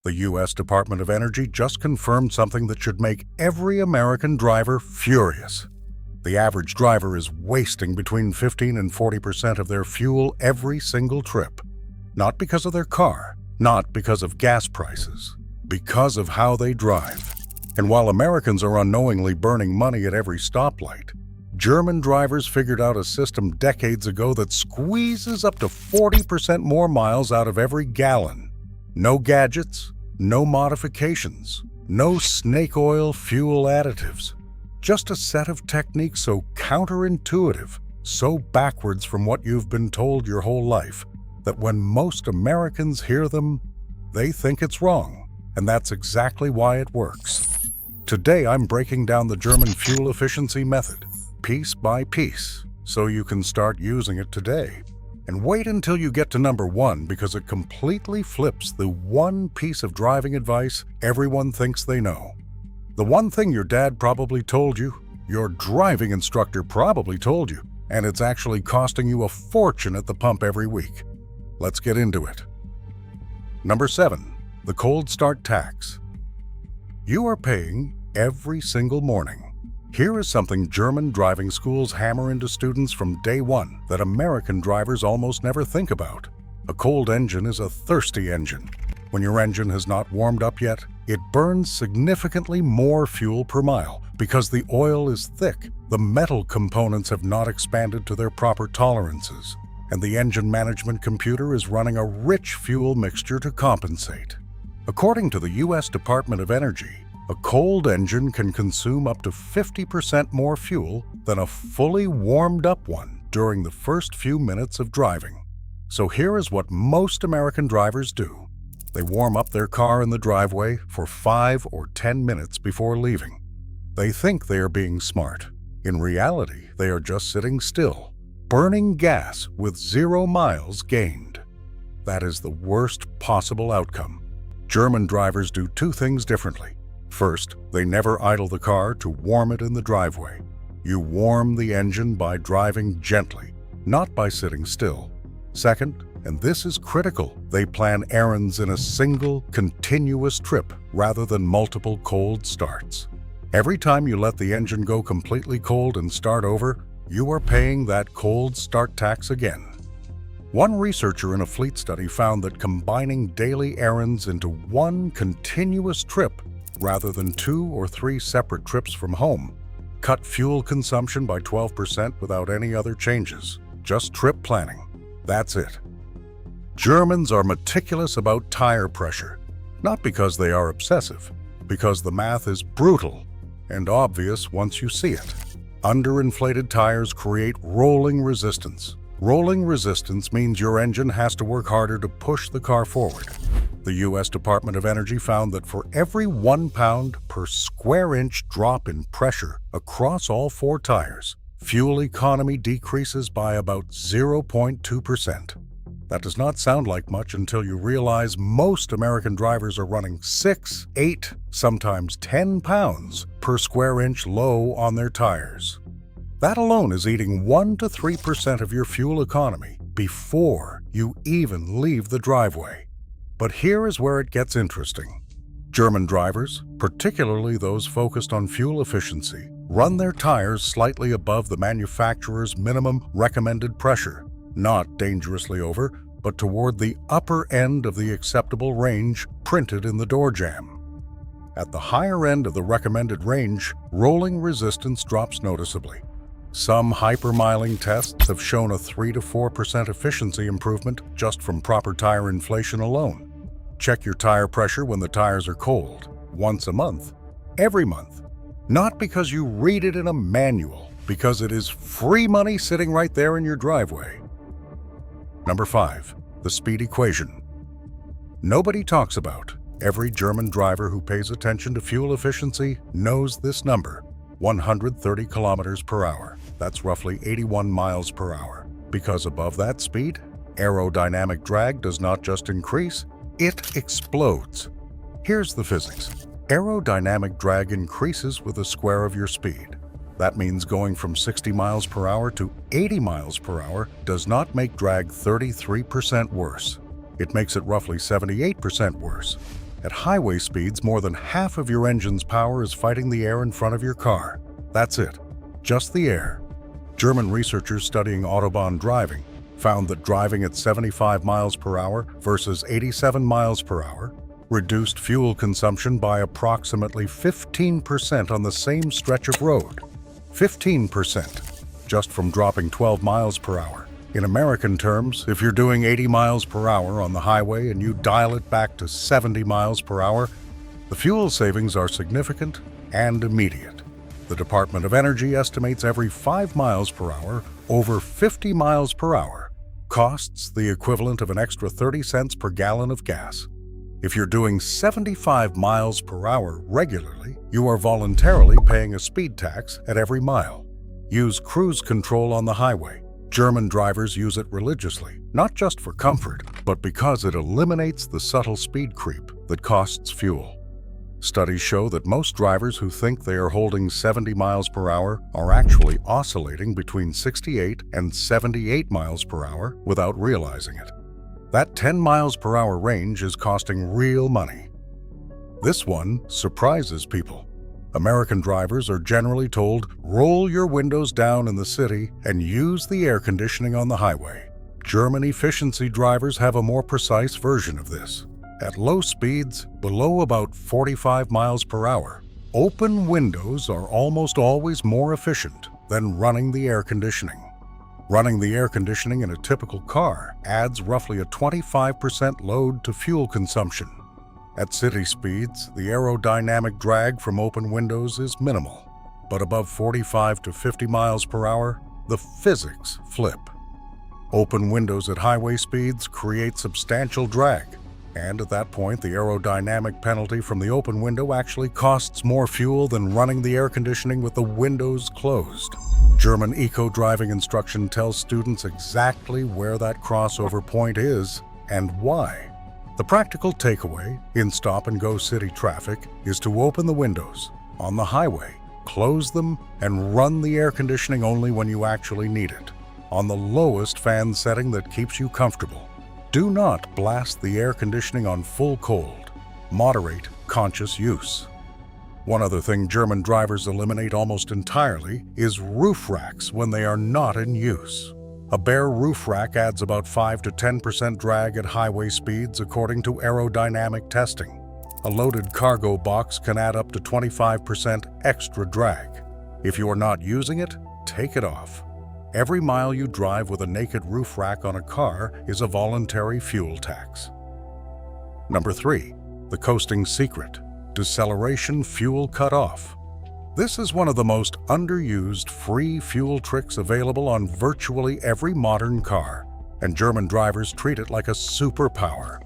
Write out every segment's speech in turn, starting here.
The U.S. Department of Energy just confirmed something that should make every American driver furious. The average driver is wasting between 15 and 40% of their fuel every single trip. Not because of their car, not because of gas prices, because of how they drive. And while Americans are unknowingly burning money at every stoplight, German drivers figured out a system decades ago that squeezes up to 40% more miles out of every gallon. No gadgets, no modifications, no snake oil fuel additives. Just a set of techniques so counterintuitive, so backwards from what you've been told your whole life, that when most Americans hear them, they think it's wrong. And that's exactly why it works. Today I'm breaking down the German fuel efficiency method, piece by piece, so you can start using it today. And wait until you get to number 1, because it completely flips the one piece of driving advice everyone thinks they know. The one thing your dad probably told you, your driving instructor probably told you, and it's actually costing you a fortune at the pump every week. Let's get into it. Number 7, the cold start tax. You are paying every single morning. Here is something German driving schools hammer into students from day one that American drivers almost never think about. A cold engine is a thirsty engine. When your engine has not warmed up yet, it burns significantly more fuel per mile because the oil is thick, the metal components have not expanded to their proper tolerances, and the engine management computer is running a rich fuel mixture to compensate. According to the U.S. Department of Energy, a cold engine can consume up to 50% more fuel than a fully warmed-up one during the first few minutes of driving. So here is what most American drivers do. They warm up their car in the driveway for 5 or 10 minutes before leaving. They think they are being smart. In reality, they are just sitting still, burning gas with 0 miles gained. That is the worst possible outcome. German drivers do 2 things differently. First, they never idle the car to warm it in the driveway. You warm the engine by driving gently, not by sitting still. Second, and this is critical, they plan errands in a single, continuous trip rather than multiple cold starts. Every time you let the engine go completely cold and start over, you are paying that cold start tax again. One researcher in a fleet study found that combining daily errands into one continuous trip rather than 2 or 3 separate trips from home cut fuel consumption by 12% without any other changes. Just trip planning. That's it. Germans are meticulous about tire pressure, not because they are obsessive, because the math is brutal and obvious once you see it. Underinflated tires create rolling resistance. Rolling resistance means your engine has to work harder to push the car forward. The U.S. Department of Energy found that for every 1 pound per square inch drop in pressure across all 4 tires, fuel economy decreases by about 0.2%. That does not sound like much until you realize most American drivers are running 6, 8, sometimes 10 pounds per square inch low on their tires. That alone is eating 1 to 3% of your fuel economy before you even leave the driveway. But here is where it gets interesting. German drivers, particularly those focused on fuel efficiency, run their tires slightly above the manufacturer's minimum recommended pressure, not dangerously over, but toward the upper end of the acceptable range printed in the door jamb. At the higher end of the recommended range, rolling resistance drops noticeably. Some hypermiling tests have shown a 3 to 4% efficiency improvement just from proper tire inflation alone. Check your tire pressure when the tires are cold, once a month, every month. Not because you read it in a manual, because it is free money sitting right there in your driveway. Number 5, the speed equation. Nobody talks about. Every German driver who pays attention to fuel efficiency knows this number, 130 kilometers per hour. That's roughly 81 miles per hour. Because above that speed, aerodynamic drag does not just increase, it explodes. Here's the physics. Aerodynamic drag increases with the square of your speed. That means going from 60 miles per hour to 80 miles per hour does not make drag 33% worse. It makes it roughly 78% worse. At highway speeds, more than half of your engine's power is fighting the air in front of your car. That's it, just the air. German researchers studying Autobahn driving found that driving at 75 miles per hour versus 87 miles per hour reduced fuel consumption by approximately 15% on the same stretch of road. 15%, just from dropping 12 miles per hour. In American terms, if you're doing 80 miles per hour on the highway and you dial it back to 70 miles per hour, the fuel savings are significant and immediate. The Department of Energy estimates every 5 miles per hour over 50 miles per hour costs the equivalent of an extra 30 cents per gallon of gas. If you're doing 75 miles per hour regularly, you are voluntarily paying a speed tax at every mile. Use cruise control on the highway. German drivers use it religiously, not just for comfort, but because it eliminates the subtle speed creep that costs fuel. Studies show that most drivers who think they are holding 70 miles per hour are actually oscillating between 68 and 78 miles per hour without realizing it. That 10 miles per hour range is costing real money. This one surprises people. American drivers are generally told, roll your windows down in the city and use the air conditioning on the highway. German efficiency drivers have a more precise version of this. At low speeds, below about 45 miles per hour, open windows are almost always more efficient than running the air conditioning. Running the air conditioning in a typical car adds roughly a 25% load to fuel consumption. At city speeds, the aerodynamic drag from open windows is minimal, but above 45 to 50 miles per hour, the physics flip. Open windows at highway speeds create substantial drag, and at that point, the aerodynamic penalty from the open window actually costs more fuel than running the air conditioning with the windows closed. German eco-driving instruction tells students exactly where that crossover point is and why. The practical takeaway in stop-and-go city traffic is to open the windows on the highway, close them, and run the air conditioning only when you actually need it, on the lowest fan setting that keeps you comfortable. Do not blast the air conditioning on full cold. Moderate conscious use. One other thing German drivers eliminate almost entirely is roof racks when they are not in use. A bare roof rack adds about 5 to 10% drag at highway speeds according to aerodynamic testing. A loaded cargo box can add up to 25% extra drag. If you are not using it, take it off. Every mile you drive with a naked roof rack on a car is a voluntary fuel tax. Number 3. The coasting secret. Deceleration fuel cutoff. This is one of the most underused free fuel tricks available on virtually every modern car, and German drivers treat it like a superpower.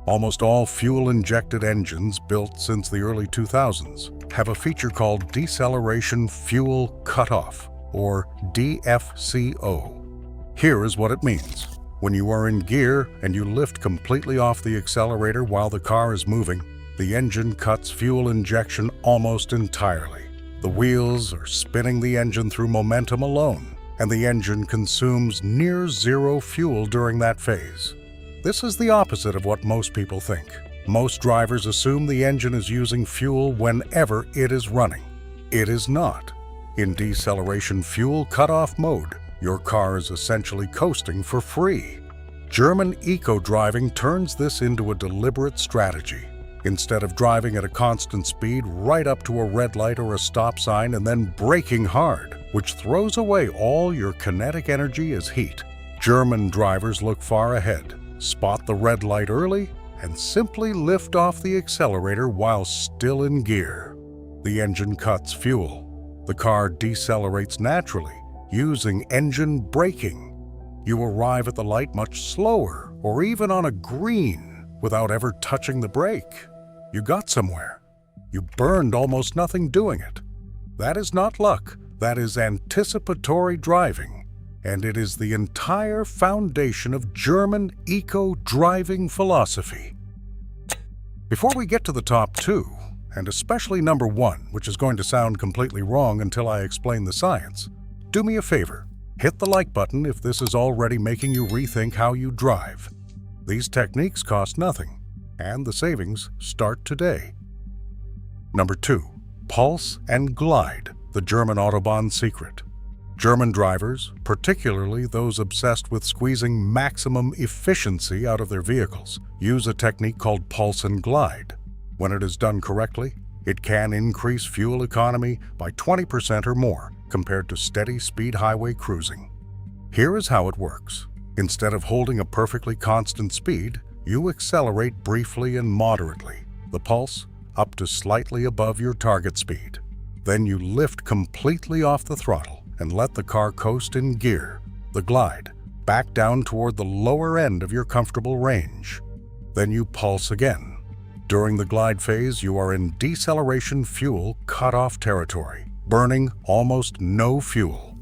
Almost all fuel-injected engines built since the early 2000s have a feature called deceleration fuel cutoff, or DFCO. Here is what it means. When you are in gear and you lift completely off the accelerator while the car is moving, the engine cuts fuel injection almost entirely. The wheels are spinning the engine through momentum alone, and the engine consumes near zero fuel during that phase. This is the opposite of what most people think. Most drivers assume the engine is using fuel whenever it is running. It is not. In deceleration fuel cutoff mode, your car is essentially coasting for free. German eco-driving turns this into a deliberate strategy. Instead of driving at a constant speed right up to a red light or a stop sign and then braking hard, which throws away all your kinetic energy as heat, German drivers look far ahead, spot the red light early, and simply lift off the accelerator while still in gear. The engine cuts fuel. The car decelerates naturally, using engine braking. You arrive at the light much slower, or even on a green, without ever touching the brake. You got somewhere. You burned almost nothing doing it. That is not luck. That is anticipatory driving. And it is the entire foundation of German eco-driving philosophy. Before we get to the top 2, and especially number 1, which is going to sound completely wrong until I explain the science, do me a favor. Hit the like button if this is already making you rethink how you drive. These techniques cost nothing. and the savings start today. Number 2. Pulse and Glide, the German Autobahn secret. German drivers, particularly those obsessed with squeezing maximum efficiency out of their vehicles, use a technique called pulse and glide. When it is done correctly, it can increase fuel economy by 20% or more compared to steady speed highway cruising. Here is how it works. Instead of holding a perfectly constant speed, you accelerate briefly and moderately, the pulse up to slightly above your target speed. Then you lift completely off the throttle and let the car coast in gear, the glide, back down toward the lower end of your comfortable range. Then you pulse again. During the glide phase, you are in deceleration fuel cutoff territory, burning almost no fuel.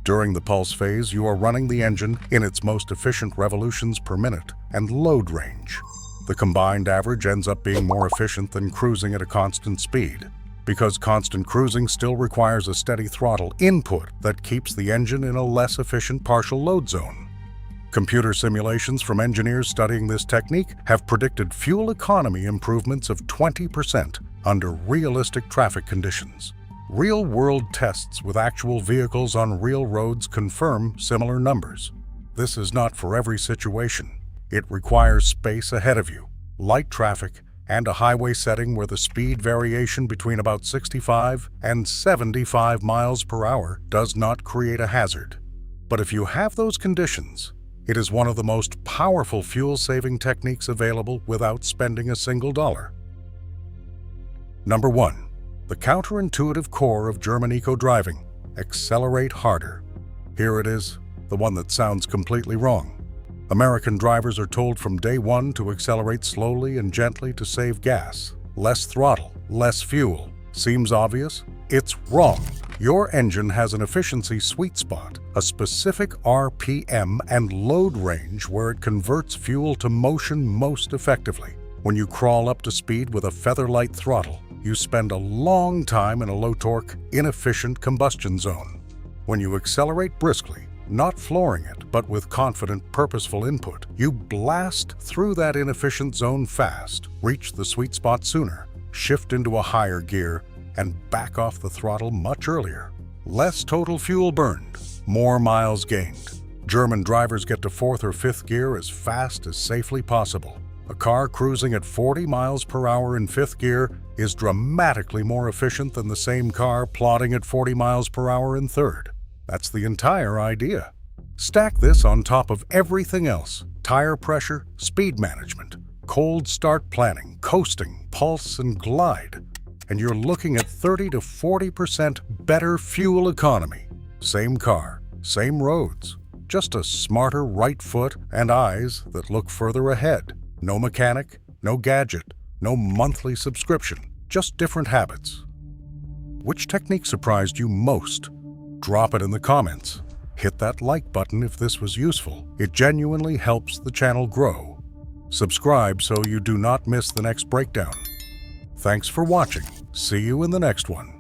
During the pulse phase, you are running the engine in its most efficient revolutions per minute and load range. The combined average ends up being more efficient than cruising at a constant speed, because constant cruising still requires a steady throttle input that keeps the engine in a less efficient partial load zone. Computer simulations from engineers studying this technique have predicted fuel economy improvements of 20% under realistic traffic conditions. Real-world tests with actual vehicles on real roads confirm similar numbers. This is not for every situation. It requires space ahead of you, light traffic, and a highway setting where the speed variation between about 65 and 75 miles per hour does not create a hazard. But if you have those conditions, it is one of the most powerful fuel-saving techniques available without spending a single dollar. Number 1. The counterintuitive core of German eco-driving: accelerate harder. Here it is, the one that sounds completely wrong. American drivers are told from day one to accelerate slowly and gently to save gas. Less throttle, less fuel. Seems obvious? It's wrong. Your engine has an efficiency sweet spot, a specific RPM and load range where it converts fuel to motion most effectively. When you crawl up to speed with a feather-light throttle, you spend a long time in a low-torque, inefficient combustion zone. When you accelerate briskly, not flooring it, but with confident, purposeful input, you blast through that inefficient zone fast, reach the sweet spot sooner, shift into a higher gear, and back off the throttle much earlier. Less total fuel burned, more miles gained. German drivers get to 4th or 5th gear as fast as safely possible. A car cruising at 40 miles per hour in 5th gear is dramatically more efficient than the same car plodding at 40 miles per hour in 3rd. That's the entire idea. Stack this on top of everything else: tire pressure, speed management, cold start planning, coasting, pulse, and glide, and you're looking at 30 to 40% better fuel economy. Same car, same roads, just a smarter right foot and eyes that look further ahead. No mechanic, no gadget, no monthly subscription, just different habits. Which technique surprised you most? Drop it in the comments. Hit that like button if this was useful. It genuinely helps the channel grow. Subscribe so you do not miss the next breakdown. Thanks for watching. See you in the next one.